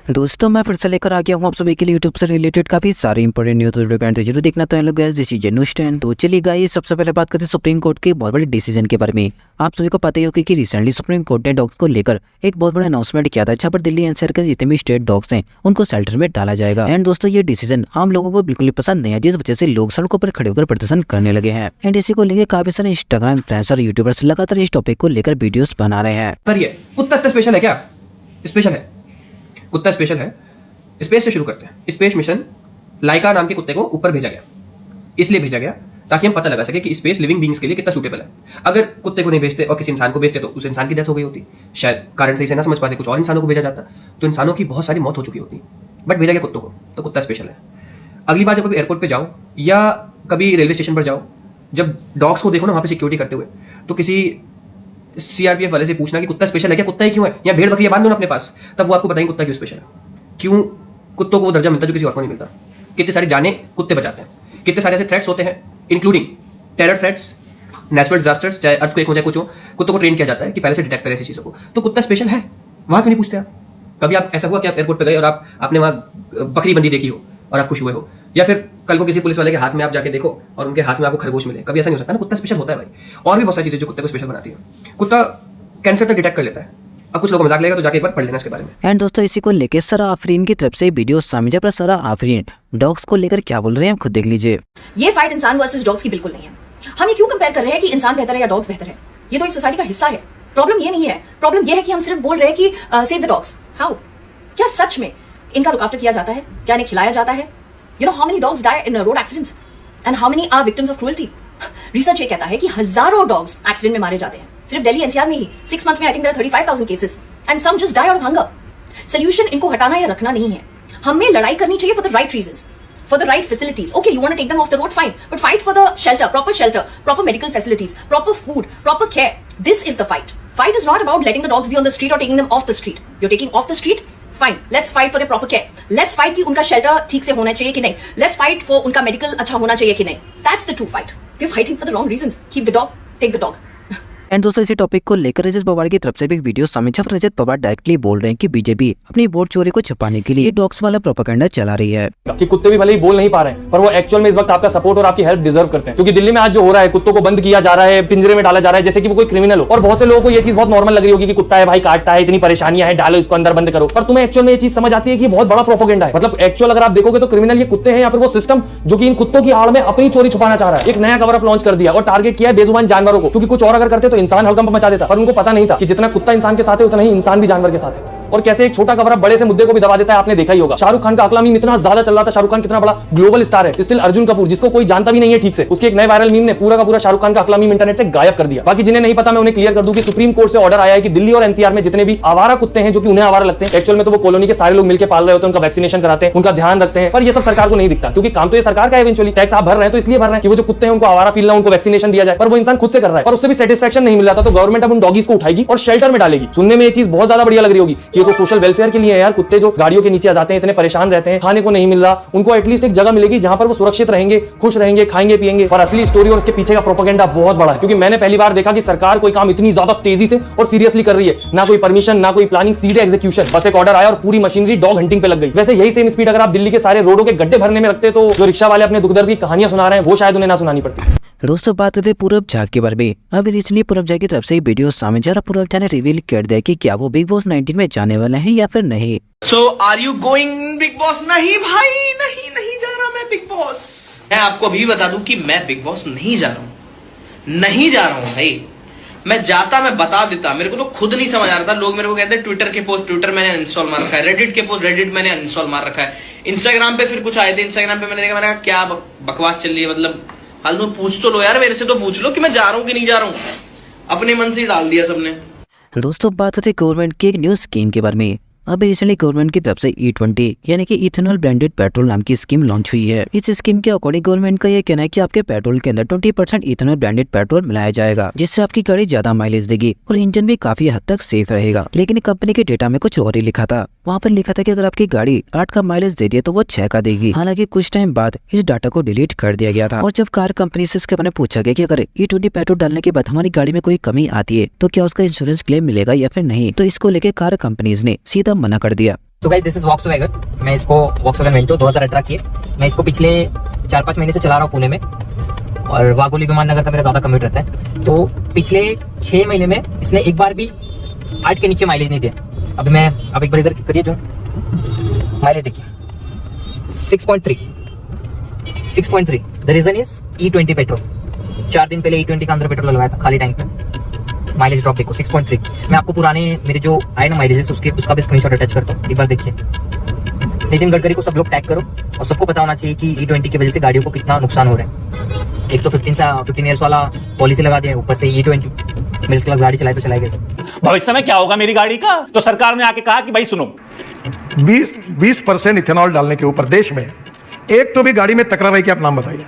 दोस्तों मैं फिर से लेकर आ गया हूँ आप सभी के लिए यूट्यूब से रिलेटेड काफी सारी इंपॉर्टेंट न्यूज़ जरूर देखना। तो लोग दिस इज न्यूज़ 10। तो चलिए गाइस, सबसे पहले बात करते हैं सुप्रीम कोर्ट के बहुत बड़े डिसीजन के बारे में। आप सभी को पता ही होगा कि रिसेंटली सुप्रीम कोर्ट ने डॉग्स को लेकर एक बहुत बड़ा अनाउंसमेंट किया था, जहाँ पर दिल्ली एनसीआर के जितने भी स्टेट डॉग्स हैं उनको शेल्टर में डाला जाएगा। एंड दोस्तों ये डिसीजन आम लोगों को बिल्कुल पसंद नहीं है, जिस वजह से लोग सड़कों पर खड़े होकर प्रदर्शन करने लगे हैं। एंड इसी को लेकर काफी सारे इंस्टाग्राम इन्फ्लुएंसर यूट्यूबर्स लगातार इस टॉपिक को लेकर वीडियोस बना रहे हैं। पर ये कुत्ता इतना स्पेशल है क्या? स्पेशल है, कुत्ता स्पेशल है। स्पेस से शुरू करते हैं। स्पेस मिशन लाइका नाम के कुत्ते को ऊपर भेजा गया, इसलिए भेजा गया ताकि हम पता लगा सके कि स्पेस लिविंग बींग्स के लिए कितना सूटेबल है। अगर कुत्ते को नहीं भेजते और किसी इंसान को भेजते तो उस इंसान की डेथ हो गई होती, शायद कारण सही से ना समझ पाते, कुछ और इंसानों को भेजा जाता तो इंसानों की बहुत सारी मौत हो चुकी होती। बट भेजा गया कुत्तों को, तो कुत्ता स्पेशल है। अगली बार जब कभी एयरपोर्ट पर जाओ या कभी रेलवे स्टेशन पर जाओ, जब डॉग्स को देखो ना वहाँ पे सिक्योरिटी करते हुए, तो किसी सीआरपीएफ वाले से पूछना कि कुत्ता स्पेशल है क्या, कुत्ता ही क्यों है, या भेड़ बकरियां बांध दो ना अपने पास, तब वो आपको बताएंगे कुत्ता क्यों स्पेशल है, क्यों कुत्तों को वो दर्जा मिलता है जो किसी और को नहीं मिलता। कितने सारी जानें कुत्ते बचाते हैं, कितने सारे ऐसे थ्रेट्स होते हैं including terror threats, natural disasters, चाहे अर्थक्वेक हो चाहे कुछ हो, कुत्तों को ट्रेन किया जाता है कि पहले से डिटेक्ट करे ऐसी चीजों को। तो कुत्ता स्पेशल है, वहां क्यों नहीं पूछते आप? कभी आप ऐसा हुआ कि आप एयरपोर्ट पर गए और आपने वहां बकरी बंदी देखी हो और आप खुश हुए हो, या फिर कल को किसी पुलिस वाले के हाथ में आप जाके देखो और उनके हाथ में आपको खरगोश मिले, कभी ऐसा नहीं हो सकता ना। कुत्ता स्पेशल होता है भाई। और भी बहुत सारी चीजें जो कुत्ते को स्पेशल बनाती है। कुत्ता कैंसर तक डिटेक्ट कर लेता है। अब कुछ लोग मजाक लेगा तो जाके एक बार पढ़ लेना इसके बारे में। एंड दोस्तों इसी को लेकर सरा आफरीन की तरफ से वीडियो सामने, जब सरा आफरीन डॉग्स को लेकर क्या बोल रहे हैं आप खुद देख लीजिए। ये फाइट इंसान वर्सेस डॉग्स की बिल्कुल नहीं है। हम ये क्यों कंपेयर कर रहे हैं कि इंसान बेहतर है या डॉग्स बेहतर है? ये तो एक सोसाइटी का हिस्सा है। प्रॉब्लम ये नहीं है, प्रॉब्लम ये है कि हम सिर्फ बोल रहे हैं कि सेव द डॉग्स। हाउ? क्या सच में इनका लुक आफ्टर किया जाता है? क्या इन्हें खिलाया जाता है? You know how many dogs die in road accidents and how many are victims of cruelty? Research ये कहता है कि हजारों डॉग्स एक्सीडेंट में मारे जाते हैं। सिर्फ दिल्ली एनसीआर में ही 6 months में I think there are 35,000 cases and some just die out of hunger. Solution इनको हटाना या रखना नहीं है, हमें लड़ाई करनी चाहिए for the right reasons, for the right facilities. Okay, you want to take them off the road, fine, but fight for the shelter, proper medical facilities, proper food, proper care. This is the fight. Fight is not about letting the dogs be on the street or taking them off the street. You're taking off the street, fine. Let's fight for their proper care. Let's fight कि उनका shelter ठीक से होना चाहिए कि नहीं. Let's fight for उनका medical अच्छा होना चाहिए कि नहीं. That's the true fight. We're fighting for the wrong reasons. Keep the dog, take the dog. And दोस्तों इसी टॉपिक को लेकर रजत पवार की तरफ से भी एक वीडियो सामने, जब रजत पवार डायरेक्टली बोल रहे हैं कि बीजेपी अपनी वोट चोरी को छुपाने के लिए डॉग्स वाला प्रोपेगेंडा चला रही है कि कुत्ते भी भले ही बोल नहीं पा रहे हैं, पर वो एक्चुअल में इस वक्त आपका सपोर्ट और आपकी हेल्प डिजर्व करते हैं। क्योंकि दिल्ली में आज जो हो रहा है, कुत्तों को बंद किया जा रहा है, पिंजरे में डाला जा रहा है जैसे कि वो कोई क्रिमिनल हो। और बहुत से लोगों को ये चीज बहुत नॉर्मल लग रही होगी कि कुत्ता है भाई, काटता है, इतनी परेशानियां हैं, डालो इसको अंदर, बंद करो। पर तुम्हें एक्चुअल में ये चीज समझ आती है कि बहुत बड़ा प्रोपेगेंडा है। मतलब एक्चुअल अगर आप देखोगे तो क्रिमिनल ये कुत्ते हैं या फिर वो सिस्टम जो कि इन कुत्तों की आड़ में अपनी चोरी छुपाना चाह रहा है। एक नया कवर अप लॉन्च कर दिया और टारगेट किया है बेजुबान जानवरों को, क्योंकि कुछ और अगर करते तो इंसान हड़कंप मचा देता, पर उनको पता नहीं था कि जितना कुत्ता इंसान के साथ है उतना ही इंसान भी जानवर के साथ है। और कैसे एक छोटा कवर अप बड़े से मुद्दे को भी दबा देता है, आपने देखा ही होगा। शाहरुख खान का अगला मीम इतना ज्यादा चल रहा था, शाहरुख खान कितना बड़ा ग्लोबल स्टार है, स्टिल अर्जुन कपूर जिसको कोई जानता भी नहीं है ठीक से, उसके एक नए वायरल मीम ने पूरा का पूरा शाहरुख खान का अगला मीम इंटरनेट से गायब कर दिया। बाकी जिन्हें नहीं पता मैं उन्हें क्लियर कर दूं कि सुप्रीम कोर्ट से ऑर्डर आया है कि दिल्ली और एनसीआर में जितने भी आवारा कुत्ते हैं जो कि उन्हें आवारा लगते हैं, एक्चुअल में तो वो कॉलोनी के सारे लोग मिलकर पाल रहे होते हैं, उनका वैक्सीनेशन कराते हैं, उनका ध्यान रखते हैं, पर ये सब सरकार को नहीं दिखता, क्योंकि काम तो ये सरकार का है। इवेंचुअली टैक्स आप भर रहे हैं तो इसलिए भर रहे हैं कि वो जो कुत्ते हैं उनको आवारा फील ना, उनको वैक्सीनेशन दिया जाए, पर वो इंसान खुद से कर रहा है, पर उससे भी सेटिस्फैक्शन नहीं मिल रहा था। तो गवर्नमेंट अब उन डॉगीज को उठाएगी और शेल्टर में डालेगी। सुनने में ये चीज बहुत ज्यादा बढ़िया लग रही होगी कि ये तो सोशल वेलफेयर के लिए है यार। कुत्ते जो गाड़ियों के नीचे आ जाते हैं, इतने परेशान रहते हैं, खाने को नहीं मिल रहा, उनको एटलीस्ट एक जगह मिलेगी जहां पर वो सुरक्षित रहेंगे, खुश रहेंगे, खाएंगे पिएंगे। पर असली स्टोरी और उसके पीछे का प्रोपेगेंडा बहुत बड़ा है, क्योंकि मैंने पहली बार देखा कि सरकार कोई काम इतनी ज्यादा तेजी से और सीरियसली कर रही है। ना कोई परमिशन, ना कोई प्लानिंग, सीधे एग्जीक्यूशन। बस एक ऑर्डर आया और पूरी मशीनरी डॉग हंटिंग पे लग गई। वैसे यही सेम स्पीड अगर आप दिल्ली के सारे रोडों के गड्ढे भरने में रखते तो जो रिक्शा वाले अपने दुख दर्द की कहानियां सुना रहे हैं वो शायद उन्हें ना सुनानी पड़ती। दोस्तों बात करते पूरब झा के बारे में। अभी रिसेंटली पूरब झा की तरफ से वीडियो सामने, जरा पूरब झा ने रिवील कर दिया कि क्या वो बिग बॉस 19 में जाने वाले हैं या फिर नहीं। So are you going big boss? नहीं भाई, नहीं जा रहा मैं बिग बॉस। मैं आपको अभी बता दूं कि मैं बिग बॉस नहीं जा रहा हूं, नहीं जा रहा हूं भाई। मैं जाता, मैं बता देता। मेरे को तो खुद नहीं समझ आ रहा था। लोग मेरे को कहते हैं ट्विटर के पोस्ट ट्विटर मैंने अनइंस्टॉल मार रखा है, रेडिट के पोस्ट रेडिट मैंने अनइंस्टॉल मार रखा है, इंस्टाग्राम पे फिर कुछ आए थे, इंस्टाग्राम पे मैंने देखा, मैंने कहा क्या बकवास चल रही है। मतलब हाल तो पूछ तो लो यार, मेरे से तो पूछ लो कि मैं जा रहा हूं कि नहीं जा रहा हूं। अपने मन से ही डाल दिया सबने। दोस्तों बात करते गवर्नमेंट की एक न्यू स्कीम के बारे में। अभी रिसेंटली गवर्नमेंट की तरफ से E20 यानी कि इथेनॉल ब्लेंडेड पेट्रोल नाम की स्कीम लॉन्च हुई है। इस स्कीम के अकॉर्डिंग गवर्नमेंट का ये कहना है कि आपके पेट्रोल के अंदर 20% इथेनॉल ब्लेंडेड पेट्रोल मिलाया जाएगा, जिससे आपकी गाड़ी ज्यादा माइलेज देगी और इंजन भी काफी हद तक सेफ रहेगा। लेकिन कंपनी के डेटा में कुछ और ही लिखा था। वहाँ पर लिखा था कि अगर आपकी गाड़ी 8 का माइलेज दे दिया तो वो 6 का देगी। हालांकि कुछ टाइम बाद इस डाटा को डिलीट कर दिया गया था। और जब कार कंपनी से इसके बारे में पूछा गया कि अगर E20 पेट्रोल डालने के बाद हमारी गाड़ी में कोई कमी आती है तो क्या उसका इंश्योरेंस क्लेम मिलेगा या फिर नहीं, तो इसको लेकर कार कंपनीज ने सीधा मना कर दिया। तो गाइस दिस इज वॉक्सवैगन। मैं इसको वॉक्सवैगन वेंटो 2018 की है। मैं इसको पिछले 4-5 महीने से चला रहा हूँ पुणे में, और वाघोली विमान नगर का मेरा ज़्यादा कम्यूट रहता है। तो पिछले 6 महीने में इसने एक बार भी 8 के नीचे माइलेज नहीं दिया। अब एक बार इधर करिए जो माइलेज देखिए 6.3। The reason is E20 petrol. 4 दिन पहले E20 का अंदर पेट्रोल लगवाया था खाली टैंक पे। माइलेज ड्रॉप देखो 6.3। मैं आपको पुराने मेरे जो आए ना माइलेज उसका भी स्क्रीनशॉट अटैच करता हूँ, एक बार देखिए। नितिन गडकरी को सब लोग टैग करो, और सबको पता होना चाहिए कि E20 की वजह से गाड़ियों को कितना नुकसान हो रहा है। एक तो 15 ईयर्स वाला पॉलिसी लगा दिया, ऊपर से E20 मिडिल क्लास गाड़ी चलाए तो चलाए कैसे। भविष्य में क्या होगा मेरी गाड़ी का? तो सरकार ने आके कहा कि भाई सुनो, 20% इथेनॉल डालने के ऊपर देश में एक तो भी गाड़ी में तकरार है कि आप नाम बताइए।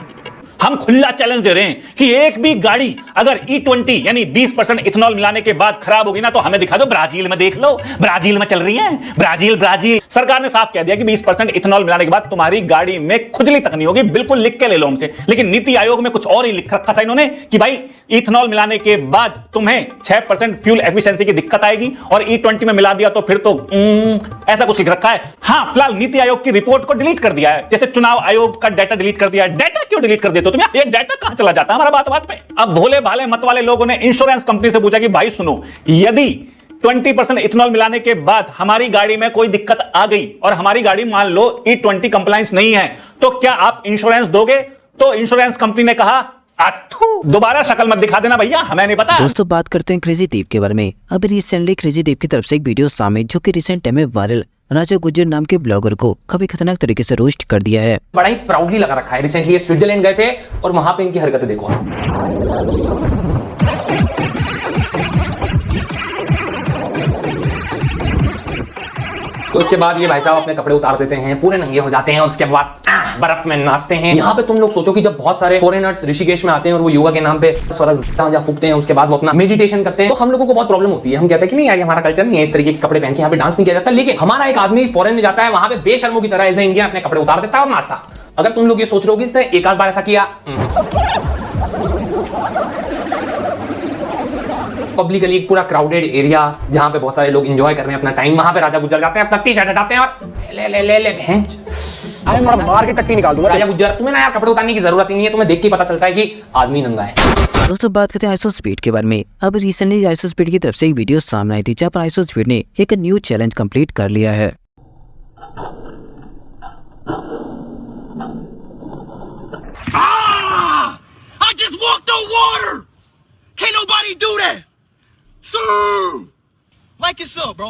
हम खुला चैलेंज दे रहे हैं कि एक भी गाड़ी अगर E20 यानी 20% इथेनॉल मिलाने के बाद खराब होगी ना, तो हमें दिखा दो। ब्राजील में देख लो, ब्राजील में चल रही है। ब्राजील सरकार ने साफ कह दिया कि 20% इथेनॉल मिलाने के बाद तुम्हारी गाड़ी में खुजली तक नहीं होगी। बिल्कुल लिख के ले लो हमसे। लेकिन नीति आयोग में कुछ और ही लिख रखा था इन्होंने कि भाई इथेनॉल मिलाने के बाद तुम्हें 6% फ्यूल एफिशिएंसी की दिक्कत आएगी, और E20 में मिला दिया तो फिर तो ऐसा कुछ लिख रखा है। हाँ, फिलहाल नीति आयोग की रिपोर्ट को डिलीट कर दिया है, जैसे चुनाव आयोग का डाटा डिलीट कर दिया है। डाटा क्यों डिलीट कर देते हो तुम? ये डाटा कहां चला जाता है हमारा बात पे। अब भोले भाले मत वाले लोगों ने इंश्योरेंस कंपनी से पूछा कि भाई सुनो, यदि 20% इथेनॉल मिलाने के बाद हमारी गाड़ी में कोई दिक्कत आ गई और हमारी गाड़ी मान लो E20 कंप्लायंस नहीं है, तो क्या आप इंश्योरेंस दोगे? तो इंश्योरेंस कंपनी ने कहा दोबारा शक्ल मत दिखा देना भैया, हमें नहीं पता। दोस्तों बात करते हैं क्रेजी दीप के बारे में। अभी रिसेंटली क्रेजी दीप की तरफ से एक वीडियो सामने जो कि रिसेंट टाइम में वायरल राजा गुज्जर नाम के ब्लॉगर को काफी खतरनाक तरीके से रोस्ट कर दिया है। बड़ा ही प्राउडली लगा रखा है। रिसेंटली ये स्विट्जरलैंड गए थे और वहां पे इनकी हरकतें देखो। तो उसके बाद ये भाई साहब अपने कपड़े उतार देते हैं, पूरे नंगे हो जाते हैं, और उसके बाद बर्फ में नाचते हैं। यहाँ पे तुम लोग सोचो कि जब बहुत सारे फॉरेनर्स ऋषिकेश में आते हैं और वो योगा के नाम पे स्वरस फूकते हैं, उसके बाद वो अपना मेडिटेशन करते हैं, तो हम लोगों को बहुत प्रॉब्लम होती है। हम कहते हैं कि नहीं यार, हमारा कल्चर नहीं है इस तरीके के कपड़े पहन के यहाँ पे डांस नहीं किया जाता। लेकिन हमारा एक आदमी फॉरेन में जाता है, वहां पे बेशर्मों की तरह एज ए इंडियन अपने कपड़े उतार देता है और नाचता। अगर तुम लोग ये सोच रहे हो कि इसने एक आध बार ऐसा किया, पब्लिकली एक पूरा क्राउडेड एरिया जहां पे बहुत सारे लोग एंजॉय कर रहे हैं अपना टाइम, वहां पे राजा गुज्जर जाते हैं, अपना टी-शर्ट हटाते हैं और ले अरे मार के टट्टी निकाल दूंगा। राजा गुज्जर, तुम्हें ना यार कपड़े उतारने की जरूरत ही नहीं है, तुम्हें देख के पता चलता है कि आदमी नंगा है। दोस्तों बात करते हैं आइसो स्पीड के बारे में। अब रिसेंटली आइसो स्पीड की तरफ से एक वीडियो सामने आई थी जहाँ पर आइसो स्पीड ने एक न्यू चैलेंज कंप्लीट कर लिया है। I just walked on water. Can't nobody do that. Sir, like it sub, bro.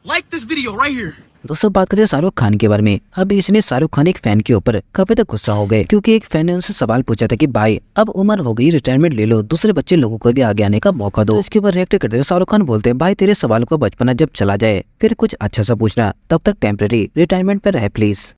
Like this video right here. दोस्तों बात करते हैं शाहरुख खान के बारे में। अब इसने शाहरुख खान एक फैन के ऊपर काफी तक गुस्सा हो गए, क्योंकि एक फैन ने उनसे सवाल पूछा था कि भाई अब उम्र हो गई, रिटायरमेंट ले लो, दूसरे बच्चे लोगों को भी आगे आने का मौका दो। तो इसके ऊपर रिएक्ट करते हुए शाहरुख खान बोलते हैं, भाई तेरे सवाल को बचपना जब चला जाए फिर कुछ अच्छा सा पूछना, तब तक टेम्परेरी रिटायरमेंट पर रहे प्लीज।